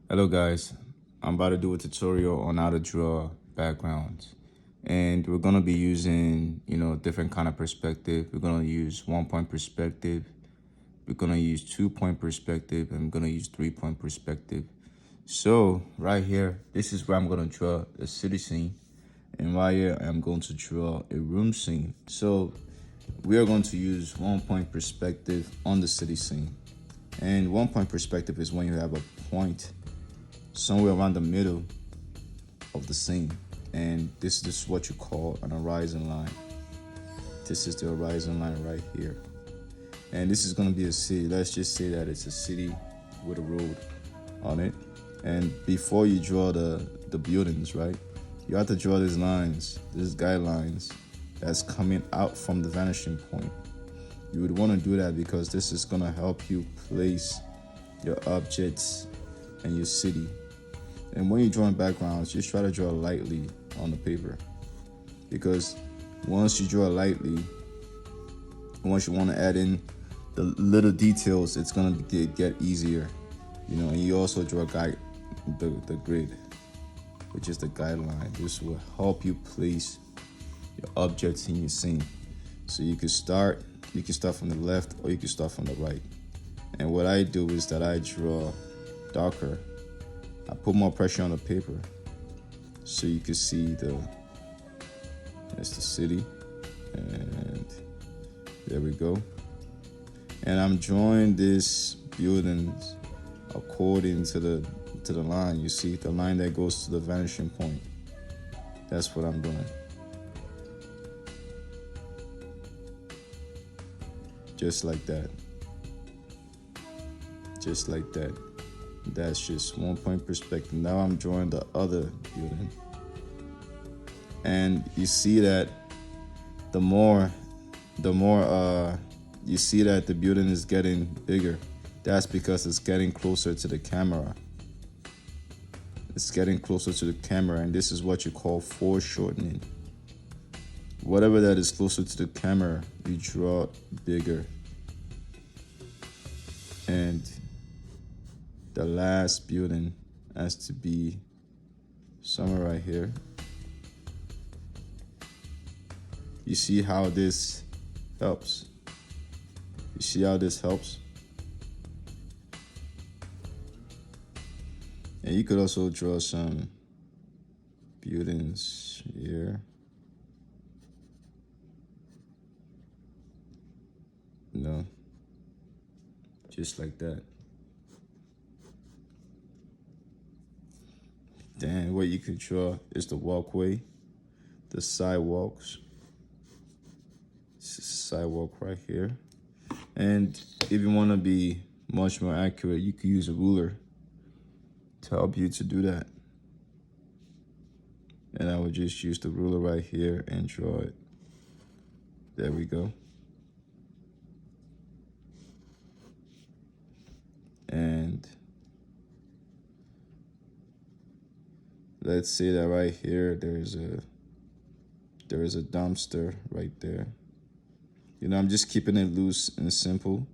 Hello guys, I'm about to do a tutorial on how to draw backgrounds, and we're gonna be using different kind of perspective. We're gonna use 1 point perspective, we're gonna use 2 point perspective, and we're gonna use 3 point perspective. So right here, this is where I'm gonna draw a city scene, and right here I'm going to draw a room scene. So we are going to use 1 point perspective on the city scene, and 1 point perspective is when you have a point somewhere around the middle of the scene, and this is what you call an horizon line. This is the horizon line right here, and this is going to be a city. Let's just say that it's a city with a road on it. And before you draw the buildings, right, you have to draw these lines, these guidelines that's coming out from the vanishing point. You would want to do that because this is going to help you place your objects and your city. And when you're drawing backgrounds, just try to draw lightly on the paper, because once you draw lightly, once you want to add in the little details, it's gonna get easier, And you also draw the grid, which is the guideline. This will help you place your objects in your scene. So you can start from the left or you can start from the right. And what I do is that I draw darker. I put more pressure on the paper so you can see that's the city, and there we go. And I'm drawing this buildings according to the line. You see the line that goes to the vanishing point. That's what I'm doing. Just like that. Just like that. That's just 1 point perspective. Now I'm drawing the other building. And you see that the more you see that the building is getting bigger. That's because it's getting closer to the camera. It's getting closer to the camera, and this is what you call foreshortening. Whatever that is closer to the camera, you draw bigger. And the last building has to be somewhere right here. You see how this helps? You see how this helps? And you could also draw some buildings here. Just like that. Then what you could draw is the walkway, the sidewalks. This is a sidewalk right here. And if you want to be much more accurate, you could use a ruler to help you to do that. And I would just use the ruler right here and draw it. There we go. And let's say that right here there is a dumpster right there. I'm just keeping it loose and simple.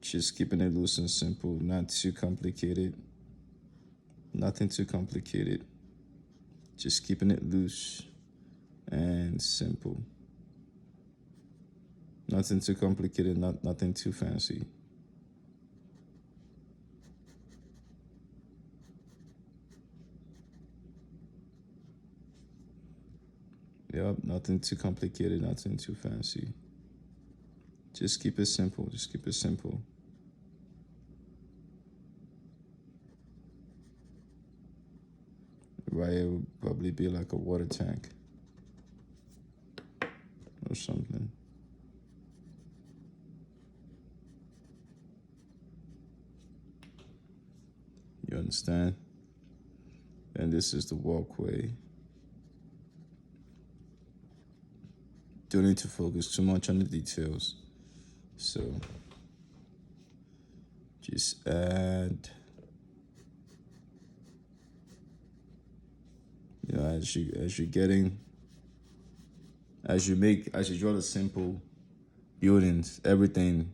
Just keeping it loose and simple, not too complicated. Nothing too complicated. Just keeping it loose and simple. Nothing too complicated, nothing too fancy. Yep, nothing too complicated, nothing too fancy. Just keep it simple, just keep it simple. Right, it would probably be like a water tank or something. You understand? And this is the walkway. Don't need to focus too much on the details. So just add, as you draw the simple buildings, everything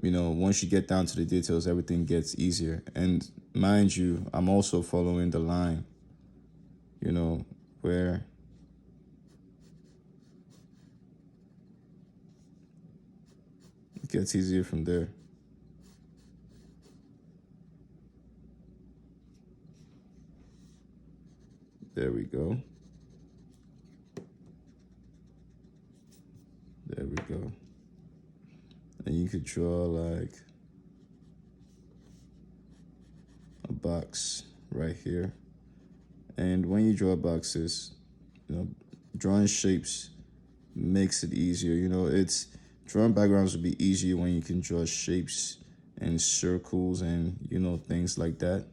once you get down to the details, everything gets easier. And mind you, I'm also following the line, where it gets easier from there. There we go. There we go. And you could draw like a box right here. And when you draw boxes, drawing shapes makes it easier. It's drawing backgrounds would be easier when you can draw shapes and circles and things like that.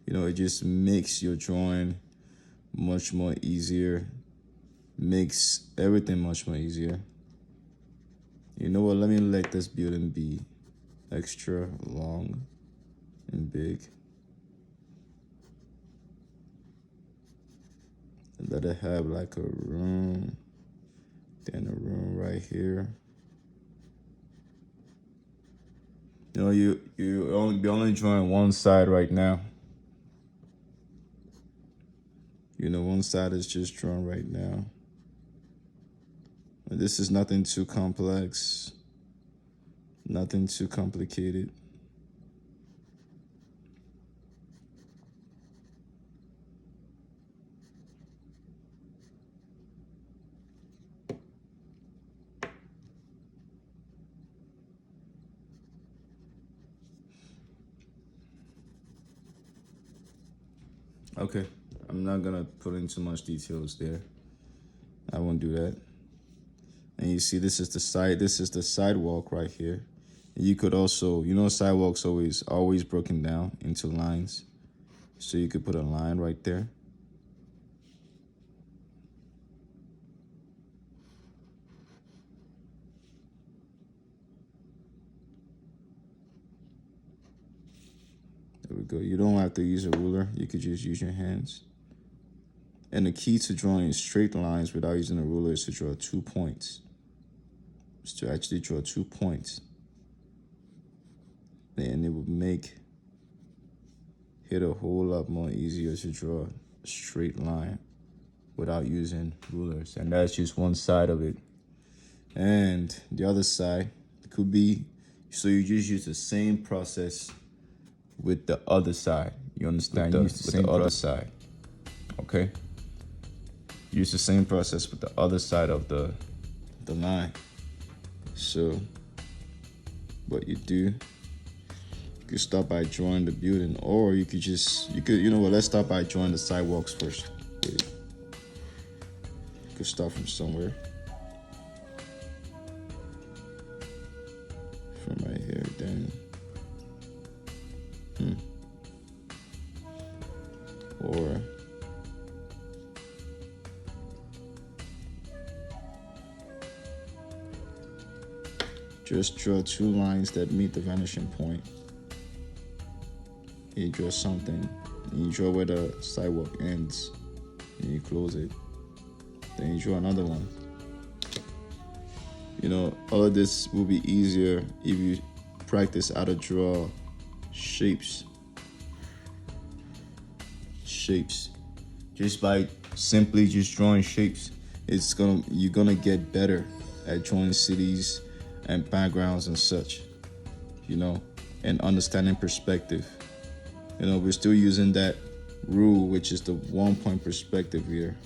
It just makes your drawing much more easier, makes everything much more easier. You know what? Let me let this building be extra long and big. Let it have like a room, then a room right here. You're only drawing one side right now. One side is just drawn right now. And this is nothing too complex, nothing too complicated. Okay, I'm not gonna put in too much details there. I won't do that. And you see, this is the sidewalk right here. And you could also, sidewalks always broken down into lines. So you could put a line right there. There we go. You don't have to use a ruler. You could just use your hands. And the key to drawing straight lines without using a ruler is to draw 2 points. Is to actually draw 2 points. And it would make it a whole lot more easier to draw a straight line without using rulers. And that's just one side of it. And the other side could be, so you just use the same process with the other side. You understand? Use the same other side. Okay? Use the same process with the other side of the line. So what you do, you could start by drawing the building, or you could let's start by drawing the sidewalks first. You could start from somewhere. From right here, then. Or just draw 2 lines that meet the vanishing point. You draw something, and you draw where the sidewalk ends, and you close it. Then you draw another one. All of this will be easier if you practice how to draw shapes. Just by simply just drawing shapes, you're gonna get better at drawing cities and backgrounds and such, and understanding perspective. We're still using that rule, which is the 1 point perspective here.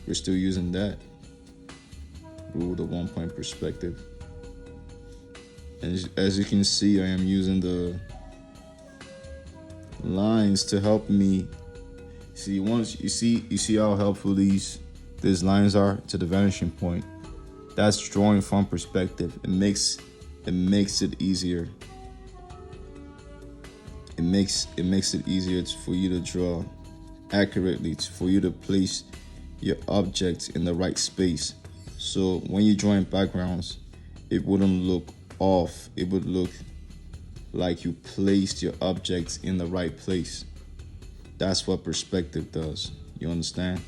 We're still using that rule, the 1 point perspective. And as you can see, I am using the lines to help me see. Once you see how helpful these lines are to the vanishing point. That's drawing from perspective. It makes it easier. It makes it easier for you to draw accurately, for you to place your objects in the right space. So when you're drawing backgrounds, it wouldn't look off. It would look like you placed your objects in the right place. That's what perspective does. You understand?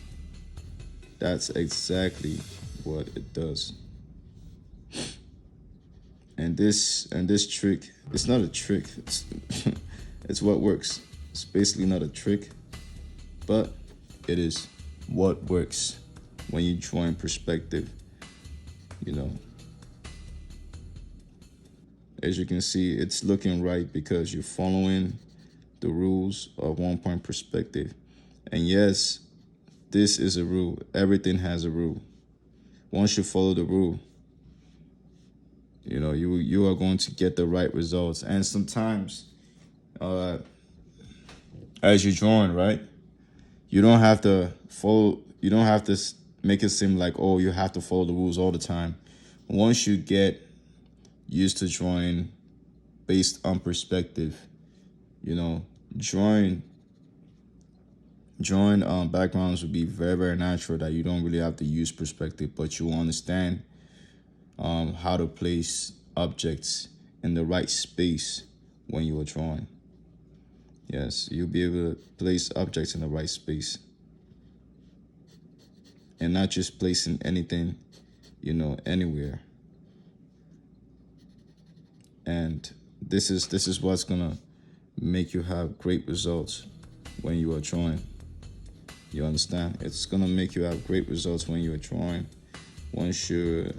That's exactly what it does. And this trick, it's not a trick. It's what works. It's basically not a trick, but it is what works when you draw in perspective. You know, as you can see, it's looking right because you're following the rules of 1 point perspective. And yes, this is a rule. Everything has a rule. Once you follow the rule, you are going to get the right results. And sometimes, uh, as you're drawing, right, you don't have to follow. You don't have to make it seem like, oh, you have to follow the rules all the time. Once you get used to drawing based on perspective, you know, drawing backgrounds would be very, very natural, that you don't really have to use perspective, but you understand how to place objects in the right space when you are drawing. Yes, you'll be able to place objects in the right space and not just placing anything, anywhere. And this is what's gonna make you have great results when you are drawing. You understand? It's gonna make you have great results when you are drawing. Once you're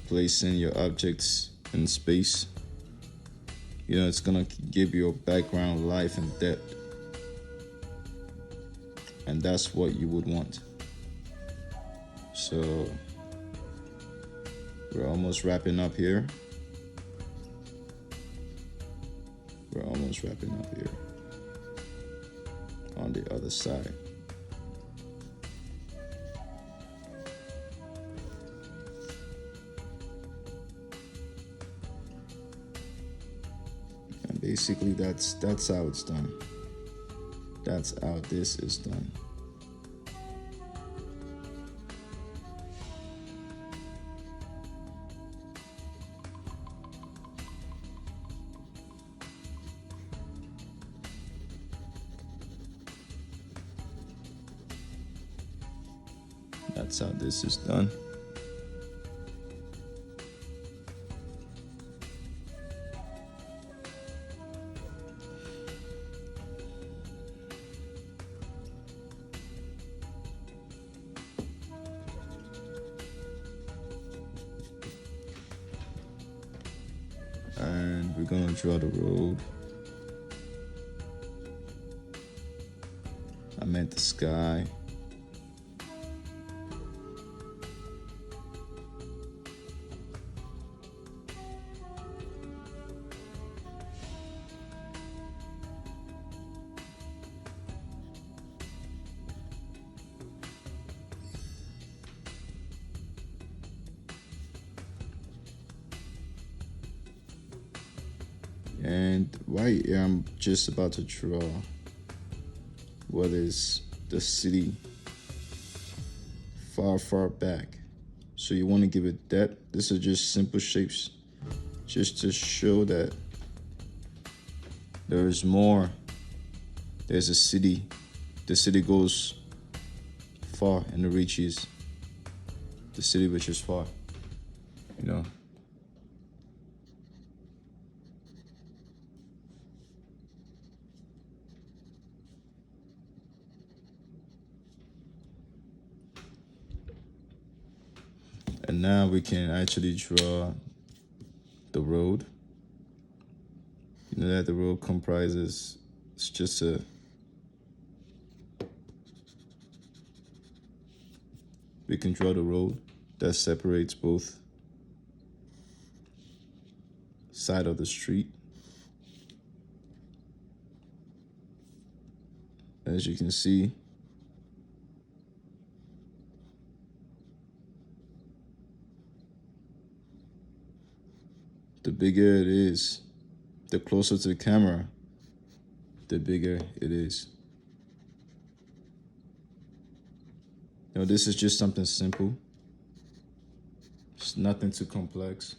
placing your objects in space, it's gonna give your background life and depth. And that's what you would want. So we're almost wrapping up here. We're almost wrapping up here on the other side. And basically that's how it's done. That's how this is done. That's how this is done. And we're gonna draw the road. I meant the sky. And right here, I'm just about to draw what is the city far, far back. So you want to give it depth. This is just simple shapes, just to show that there is more. There's a city. The city goes far and it reaches the city which is far, you know. And now we can actually draw the road. You know that the road comprises, it's just we can draw the road that separates both side of the street. As you can see, the bigger it is, the closer to the camera, the bigger it is. This is just something simple. It's nothing too complex.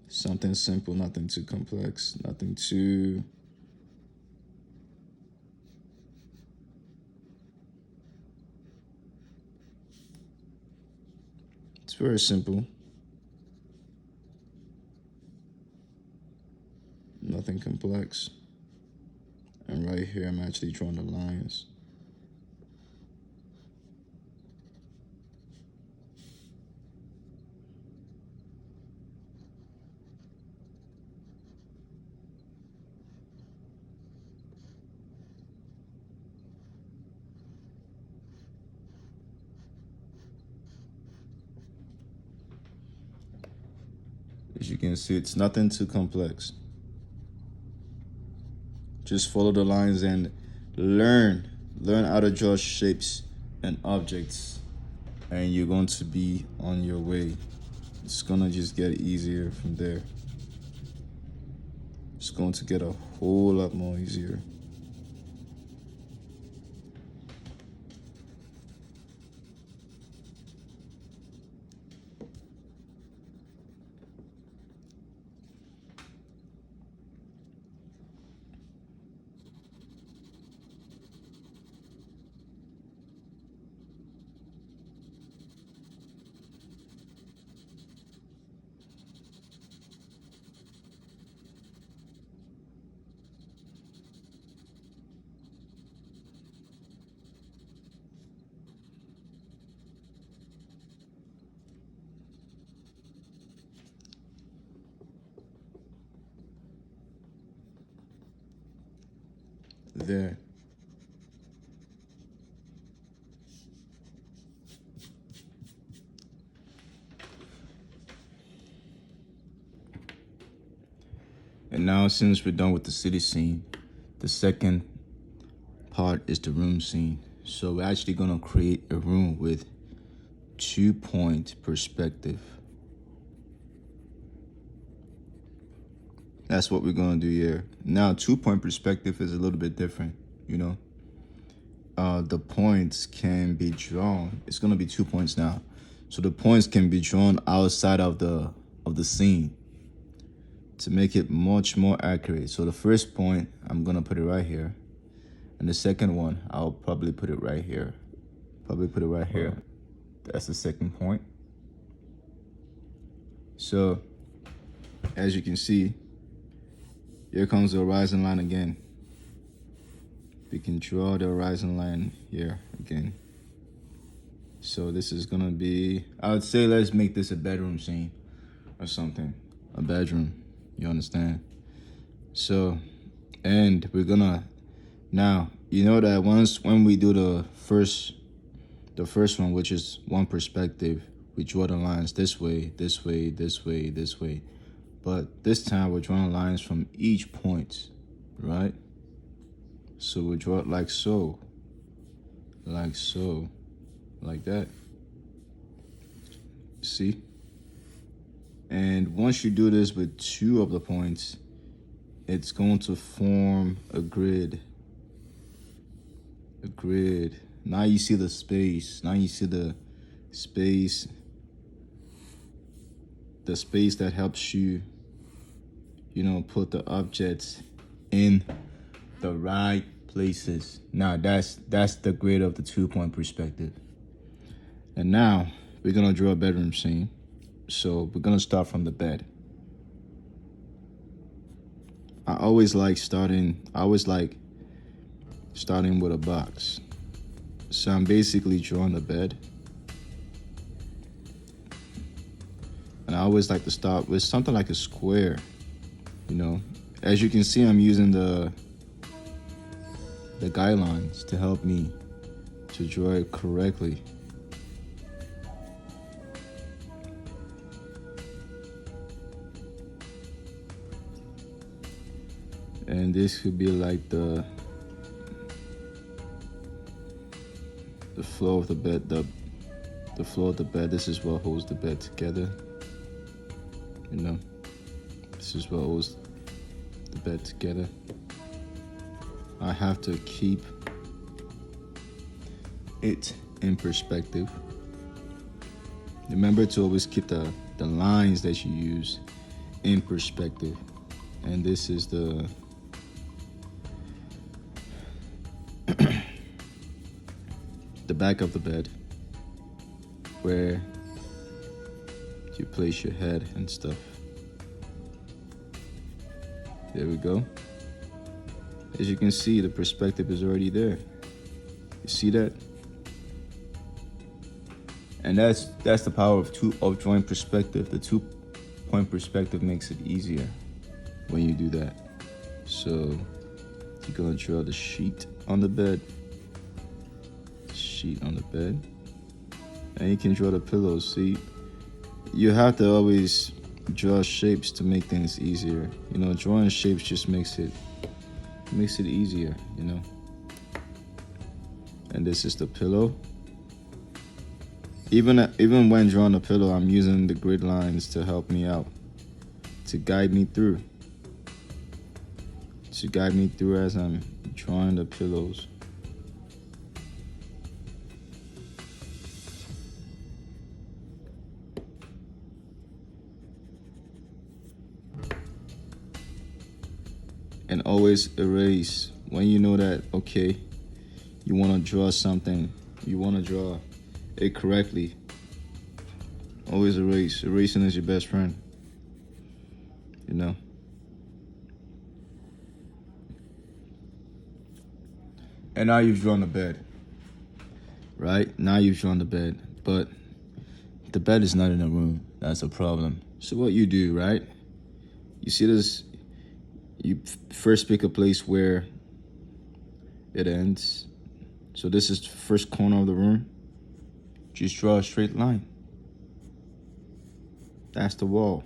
Something simple, nothing too complex, nothing too It's very simple. Nothing complex. And right here, I'm actually drawing the lines. As you can see, it's nothing too complex. Just follow the lines and learn how to draw shapes and objects, and you're going to be on your way. It's gonna just get easier from there. It's going to get a whole lot more easier. There. And now, since we're done with the city scene, the second part is the room scene. So we're actually gonna create a room with 2-point perspective. That's what we're gonna do here. Now, 2-point perspective is a little bit different, you know. The points can be drawn. It's gonna be 2 points now. So the points can be drawn outside of the scene to make it much more accurate. So the first point, I'm gonna put it right here. And the second one, I'll probably put it right here. Probably put it right here. That's the second point. So, as you can see, here comes the horizon line again. We can draw the horizon line here again. So this is gonna be, I would say let's make this a bedroom scene or something. A bedroom, you understand? So, and we're gonna, now, you know that when we do the first one, which is one perspective, we draw the lines this way, this way, this way, this way. But this time we're drawing lines from each point, right? So we draw it like so, like that. See? And once you do this with 2 of the points, it's going to form a grid. A grid. Now you see the space. Now you see the space. The space that helps you, you know, put the objects in the right places. Now that's the grid of the 2-point perspective. And now we're gonna draw a bedroom scene. So we're gonna start from the bed. I always like starting with a box. So I'm basically drawing the bed. And I always like to start with something like a square, you know. As you can see, I'm using the guidelines to help me to draw it correctly. And this could be like the floor of the bed, the floor of the bed. This is what holds the bed together. You know, this is what holds the bed together. I have to keep it in perspective. Remember to always keep the lines that you use in perspective. And this is the the back of the bed, where to place your head and stuff. There we go. As you can see, the perspective is already there. You see that? And that's the power of drawing perspective. The 2-point perspective makes it easier when you do that. So you're gonna draw the sheet on the bed. Sheet on the bed. And you can draw the pillows. See, you have to always draw shapes to make things easier. You know, drawing shapes just makes it easier, you know. And this is the pillow. Even when drawing the pillow, I'm using the grid lines to help me out, to guide me through as I'm drawing the pillows. And always erase when you know that, okay, you want to draw something, you want to draw it correctly. Always erase. Erasing is your best friend, you know. And now you've drawn the bed, right? Now you've drawn the bed, but the bed is not in the room. That's a problem. So what you do, right? You see this? You first pick a place where it ends. So this is the first corner of the room. Just draw a straight line. That's the wall.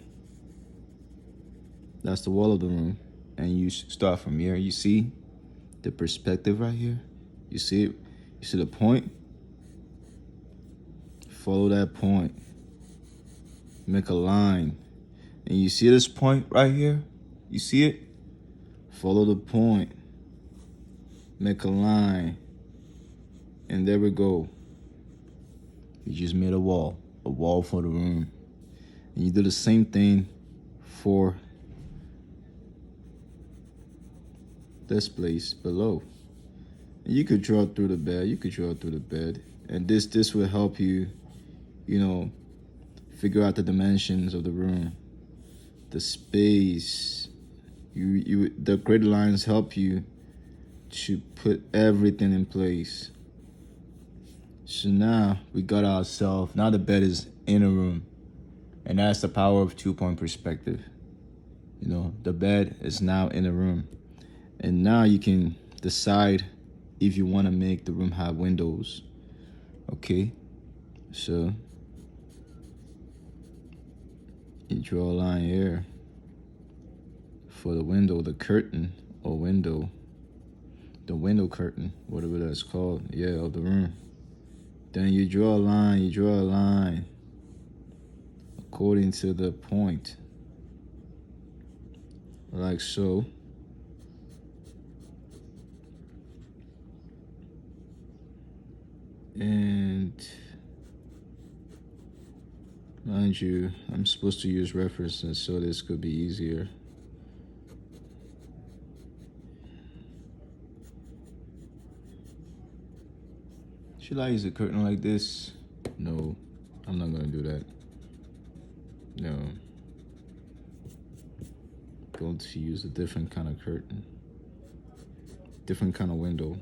That's the wall of the room. And you start from here. You see the perspective right here? You see it? You see the point? Follow that point. Make a line. And you see this point right here? You see it? Follow the point. Make a line. And there we go. You just made a wall for the room. And you do the same thing for this place below. And you could draw through the bed. And this will help you, you know, figure out the dimensions of the room, the space. The grid lines help you to put everything in place. So now we got ourselves, now the bed is in a room. And that's the power of 2-point perspective. You know, the bed is now in a room. And now you can decide if you want to make the room have windows. Okay? So you draw a line here for the window, the curtain or window, the window curtain, whatever that's called, yeah, of the room. Then you draw a line according to the point, like so. And mind you, I'm supposed to use references, so this could be easier. Should I use a curtain like this? No, I'm not gonna do that. No. Going to use a different kind of curtain, different kind of window.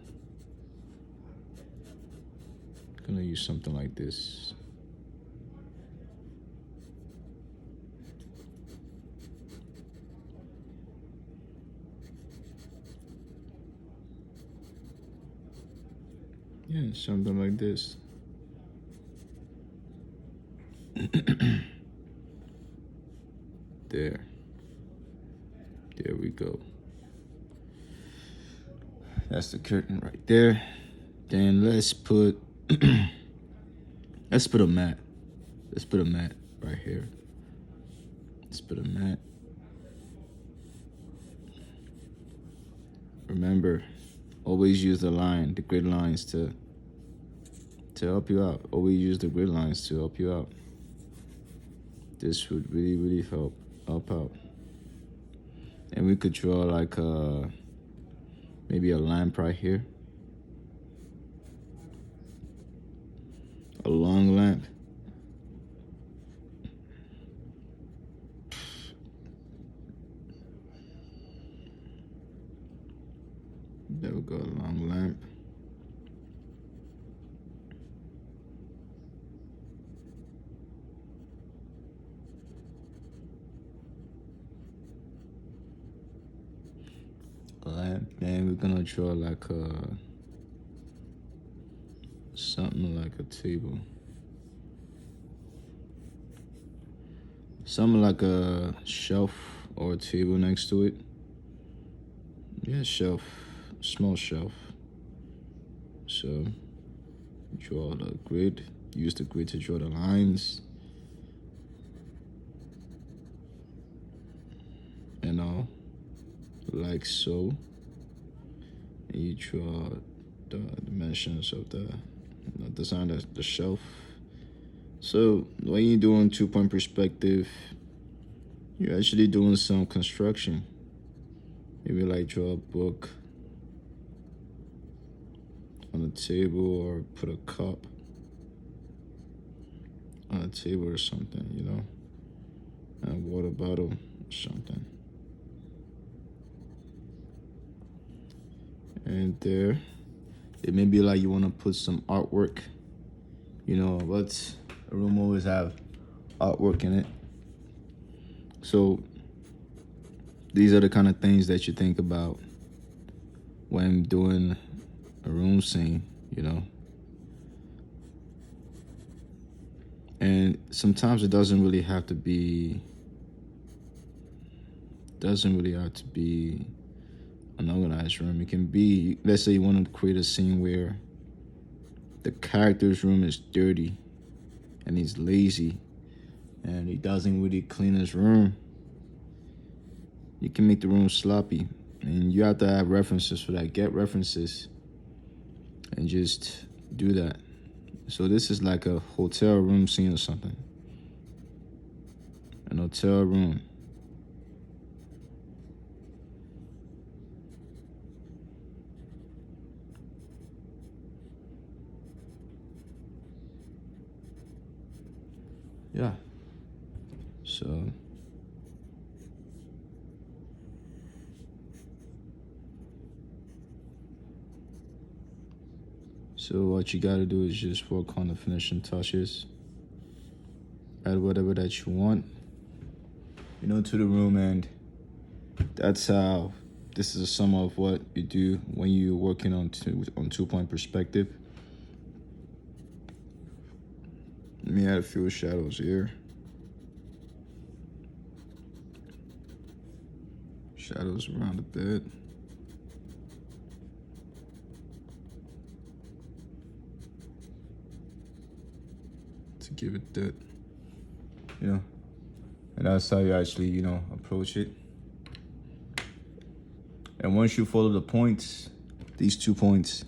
Gonna use something like this. Yeah, something like this. There we go. That's the curtain right there. Then let's put a mat. Let's put a mat right here. Let's put a mat. Remember, always use the grid lines to help you out. Always use the grid lines to help you out. This would really help out. And we could draw like maybe a lamp right here. A long lamp. There we go, long lamp. Lamp. Then we're gonna draw like a something like a table. Something like a shelf or a table next to it. Yeah, shelf, small shelf. So draw the grid. Use the grid to draw the lines. And all, like so. And you draw the dimensions of the design of the shelf. So when you're doing 2-point perspective, you're actually doing some construction. Maybe like draw a book on the table or put a cup on a table or something, you know, and a water bottle or something. And there, it may be like you want to put some artwork, you know, but a room always have artwork in it. So these are the kind of things that you think about when doing a room scene, you know. And sometimes it doesn't really have to be an organized room. It can be, let's say you want to create a scene where the character's room is dirty and he's lazy and he doesn't really clean his room. You can make the room sloppy, and you have to have references for that. Get references and just do that. So this is like a hotel room scene or something. An hotel room. Yeah. So what you gotta do is just work on the finishing touches. Add whatever that you want, you know, to the room, and that's how. This is a sum of what you do when you're working on 2-point perspective. Let me add a few shadows here. Shadows around the bed. To give it that, you know, and that's how you actually, you know, approach it. And once you follow the points, these 2 points,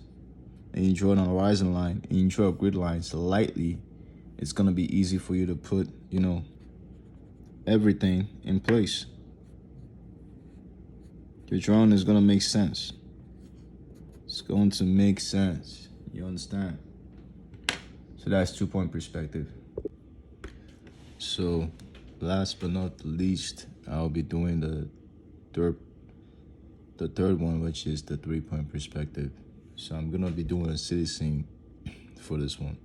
and you draw it on a horizon line, and you draw a grid line lightly, it's gonna be easy for you to put, you know, everything in place. Your drawing is gonna make sense. It's going to make sense. You understand? So that's 2-point perspective. So last but not least, I'll be doing the third one, which is the 3-point perspective. So I'm gonna be doing a city scene for this one.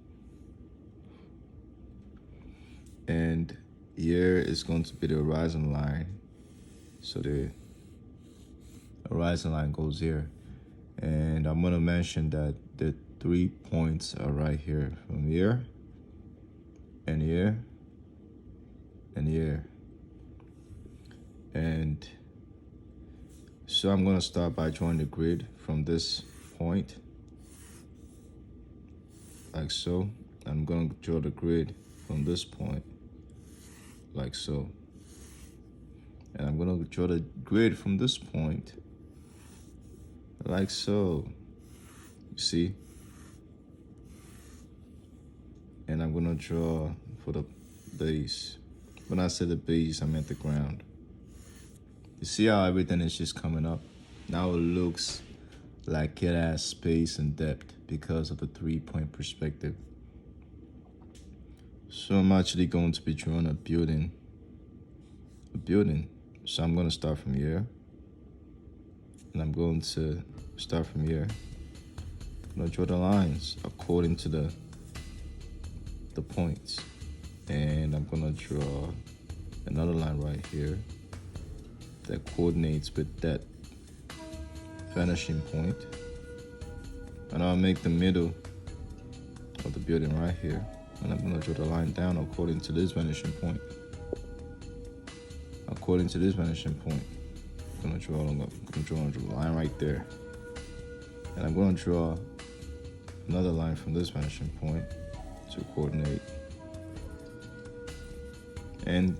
And here is going to be the horizon line. So the horizon line goes here. And I'm gonna mention that the 3 points are right here, from here, and here, and here. And so I'm gonna start by drawing the grid from this point, like so. I'm gonna draw the grid from this point, like so. And I'm gonna draw the grid from this point, like so. You see? And I'm gonna draw for the base. When I said the base, I meant the ground. You see how everything is just coming up? Now it looks like it has space and depth because of the 3-point perspective. So I'm actually going to be drawing a building. So I'm gonna start from here. And I'm going to start from here. I'm gonna draw the lines according to the points. And I'm gonna draw another line right here that coordinates with that vanishing point. And I'll make the middle of the building right here. And I'm gonna draw the line down according to this vanishing point. According to this vanishing point, I'm gonna draw a line right there. And I'm gonna draw another line from this vanishing point to coordinate. And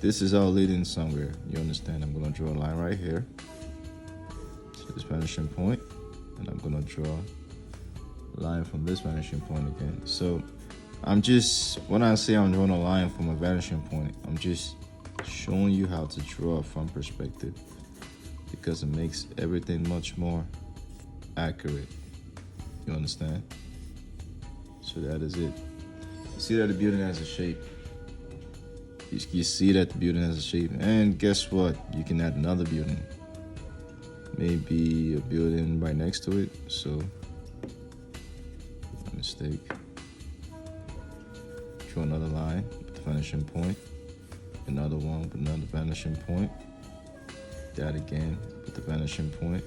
this is all leading somewhere. You understand? I'm gonna draw a line right here to this vanishing point, and I'm gonna draw a line from this vanishing point again. So when I say I'm drawing a line from a vanishing point, I'm just showing you how to draw from perspective, because it makes everything much more accurate. You understand? So that is it. You see that the building has a shape. You see that the building has a shape. And guess what? You can add another building. Maybe a building right next to it. So, my mistake. Draw another line with the vanishing point. Another one with another vanishing point. That again with the vanishing point.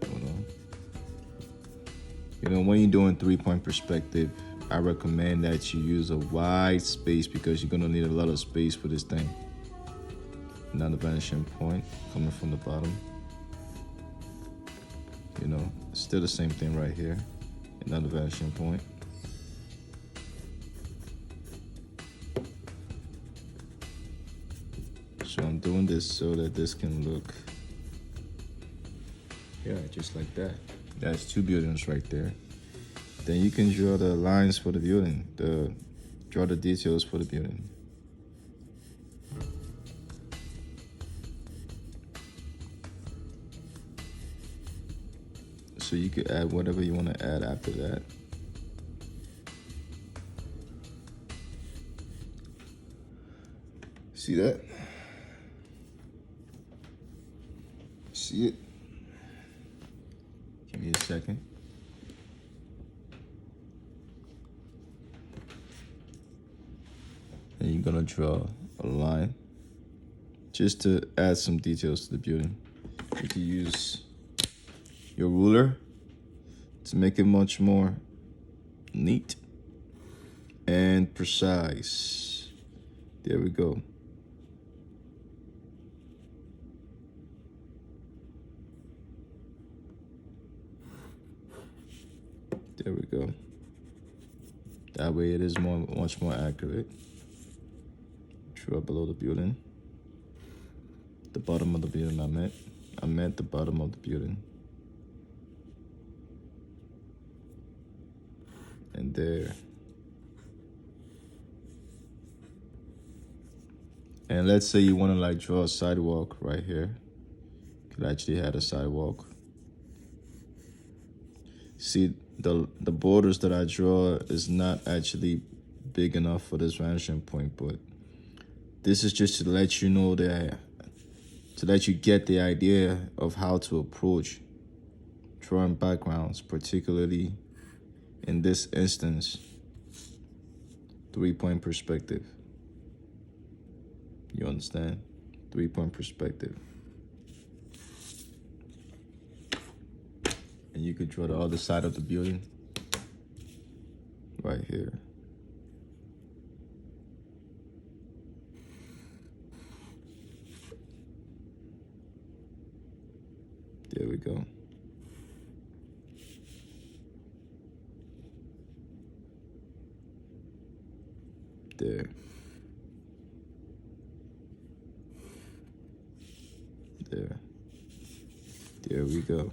Hold on. You know, when you're doing 3-point perspective, I recommend that you use a wide space, because you're gonna need a lot of space for this thing. Another vanishing point coming from the bottom. You know, still the same thing right here. Another vanishing point. So I'm doing this so that this can look, yeah, just like that. That's 2 buildings right there. Then you can draw the lines for the building, draw the details for the building. So you could add whatever you want to add after that. See that? See it? Give me a second. And you're gonna draw a line just to add some details to the building. You can use your ruler to make it much more neat and precise. There we go. There we go. That way it is much more accurate. Draw below the building. The bottom of the building I meant the bottom of the building. And there. And let's say you want to like draw a sidewalk right here. You could actually add a sidewalk. See, the borders that I draw is not actually big enough for this vanishing point, but this is just to let you know that, to let you get the idea of how to approach drawing backgrounds, particularly in this instance, 3-point perspective. You understand? 3-point perspective. And you could draw the other side of the building right here. There we go. There. There. There we go.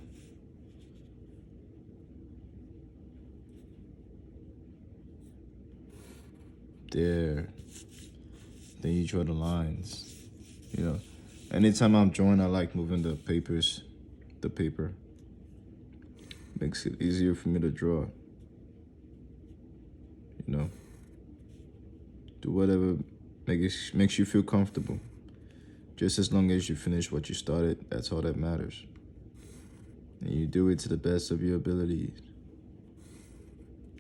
There. Then you draw the lines. You know, anytime I'm drawing, I like moving the paper. Makes it easier for me to draw. You know, do whatever makes you feel comfortable. Just as long as you finish what you started, that's all that matters. And you do it to the best of your abilities.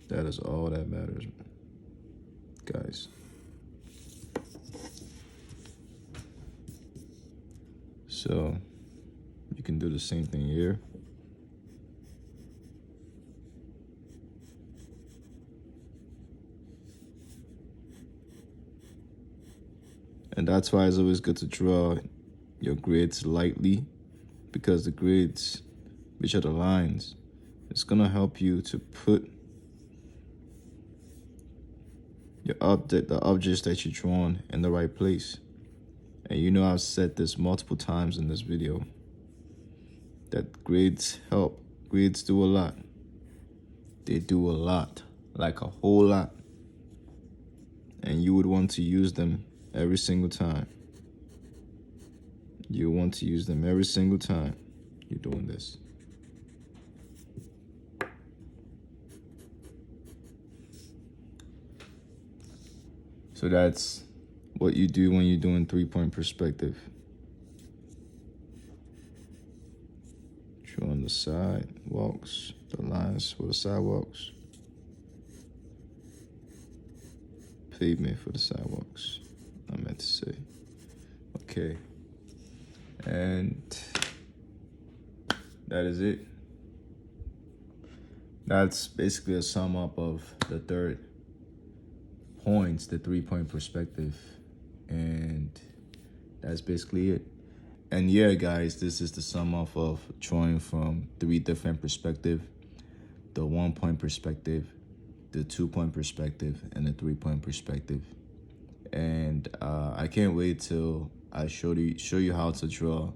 That is all that matters, guys. So you can do the same thing here. And that's why it's always good to draw your grids lightly, because the grids, which are the lines, it's gonna help you to put the objects that you're drawing in the right place. And you know I've said this multiple times in this video, that grids help. Grids do a lot. They do a lot, like a whole lot. And you would want to use them every single time. You want to use them every single time you're doing this. So that's what you do when you're doing 3-point perspective. Drawing the sidewalks, the lines for the sidewalks. Pavement for the sidewalks, I meant to say. Okay. And that is it. That's basically a sum up of the third points, the 3-point perspective. And that's basically it. And yeah, guys, this is the sum up of drawing from 3 different perspectives: the 1-point perspective, the 2-point perspective, and the 3-point perspective. And I can't wait till I show you how to draw,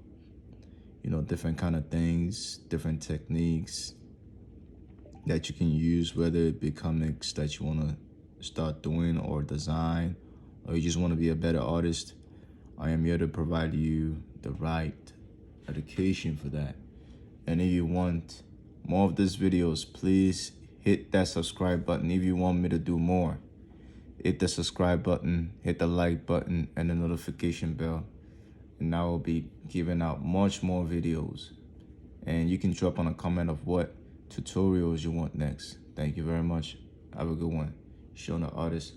you know, different kind of things, different techniques that you can use, whether it be comics that you want to start doing, or design, or you just want to be a better artist. I am here to provide you the right education for that. And if you want more of these videos, please hit that subscribe button. If you want me to do more, hit the subscribe button, hit the like button, and the notification bell. And I will be giving out much more videos. And you can drop on a comment of what tutorials you want next. Thank you very much. Have a good one. Shona Artist.